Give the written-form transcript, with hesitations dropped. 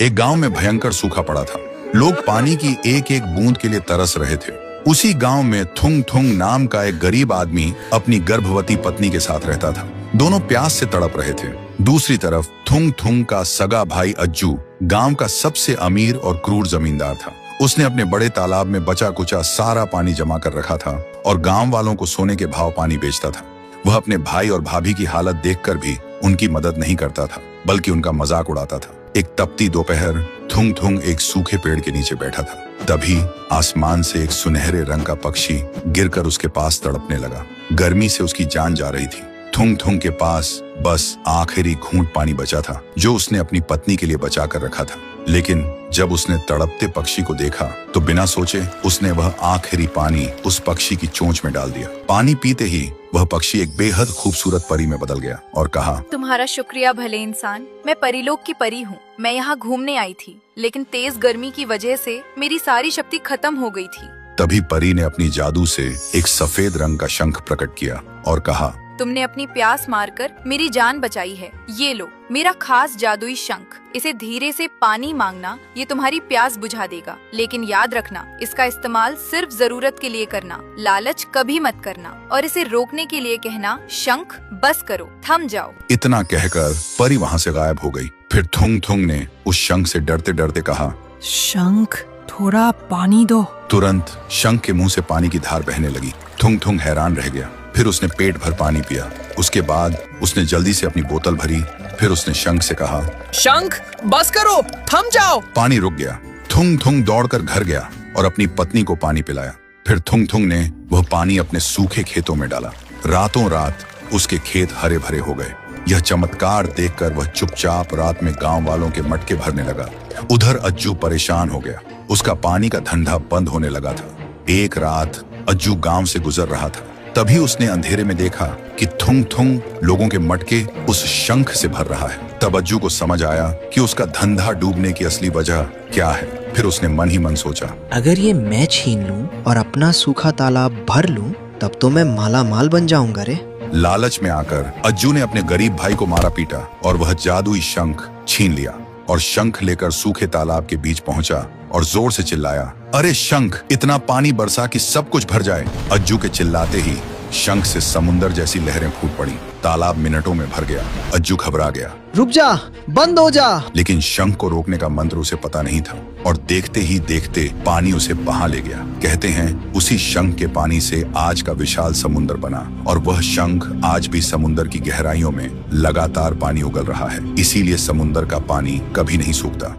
एक गांव में भयंकर सूखा पड़ा था। लोग पानी की एक एक बूंद के लिए तरस रहे थे। उसी गांव में थुंग थुंग नाम का एक गरीब आदमी अपनी गर्भवती पत्नी के साथ रहता था। दोनों प्यास से तड़प रहे थे। दूसरी तरफ थुंग थुंग का सगा भाई अज्जू गांव का सबसे अमीर और क्रूर जमींदार था। उसने अपने बड़े तालाब में बचा कुचा सारा पानी जमा कर रखा था और गांव वालों को सोने के भाव पानी बेचता था। वह अपने भाई और भाभी की हालत देखकर भी उनकी मदद नहीं करता था, बल्कि उनका मजाक उड़ाता था। एक तपती दोपहर थुंग थुंग एक सूखे पेड़ के नीचे बैठा था। तभी आसमान से एक सुनहरे रंग का पक्षी गिरकर उसके पास तड़पने लगा। गर्मी से उसकी जान जा रही थी। थुंग थुंग के पास बस आखिरी घूंट पानी बचा था, जो उसने अपनी पत्नी के लिए बचा कर रखा था। लेकिन जब उसने तड़पते पक्षी को देखा तो बिना सोचे उसने वह आखिरी पानी उस पक्षी की चोंच में डाल दिया। पानी पीते ही वह पक्षी एक बेहद खूबसूरत परी में बदल गया और कहा, तुम्हारा शुक्रिया भले इंसान। मैं परीलोक की परी हूँ। मैं यहाँ घूमने आई थी, लेकिन तेज गर्मी की वजह से मेरी सारी शक्ति खत्म हो गई थी। तभी परी ने अपनी जादू से एक सफेद रंग का शंख प्रकट किया और कहा, तुमने अपनी प्यास मारकर मेरी जान बचाई है। ये लो मेरा खास जादुई शंख। इसे धीरे से पानी मांगना, ये तुम्हारी प्यास बुझा देगा। लेकिन याद रखना, इसका इस्तेमाल सिर्फ जरूरत के लिए करना, लालच कभी मत करना। और इसे रोकने के लिए कहना, शंख बस करो, थम जाओ। इतना कहकर परी वहाँ से गायब हो गई। फिर थुंग थुंग ने उस शंख से डरते डरते कहा, शंख थोड़ा पानी दो। तुरंत शंख के मुंह से पानी की धार बहने लगी। थुंग थुंग हैरान रह गया। फिर उसने पेट भर पानी पिया। उसके बाद उसने जल्दी से अपनी बोतल भरी। फिर उसने शंख से कहा, शंख बस करो, थम जाओ। पानी रुक गया। थुंग थुंग दौड़कर घर गया और अपनी पत्नी को पानी पिलाया। फिर थुंग थुंग ने वह पानी अपने सूखे खेतों में डाला। रातों रात उसके खेत हरे भरे हो गए। यह चमत्कार देखकर वह चुपचाप रात में गांव वालों के मटके भरने लगा। उधर अज्जू परेशान हो गया। उसका पानी का धंधा बंद होने लगा था। एक रात अज्जू गांव से गुजर रहा था। तभी उसने अंधेरे में देखा कि थुंग थुंग लोगों के मटके उस शंख से भर रहा है। तब अज्जू को समझ आया कि उसका धंधा डूबने की असली वजह क्या है। फिर उसने मन ही मन सोचा, अगर ये मैं छीन लूं और अपना सूखा तालाब भर लूं, तब तो मैं माला माल बन जाऊंगा रे। लालच में आकर अज्जू ने अपने गरीब भाई को मारा पीटा और वह जादुई शंख छीन लिया और शंख लेकर सूखे तालाब के बीच पहुंचा और जोर से चिल्लाया, अरे शंख, इतना पानी बरसा कि सब कुछ भर जाए। अज्जू के चिल्लाते ही शंख से समुंदर जैसी लहरें फूट पड़ी। तालाब मिनटों में भर गया। अज्जू घबरा गया। रुक जा, बंद हो जा। लेकिन शंख को रोकने का मंत्र उसे पता नहीं था और देखते ही देखते पानी उसे बहा ले गया। कहते हैं उसी शंख के पानी से आज का विशाल समुंदर बना और वह शंख आज भी समुंदर की गहराइयों में लगातार पानी उगल रहा है। इसीलिए समुंदर का पानी कभी नहीं सूखता।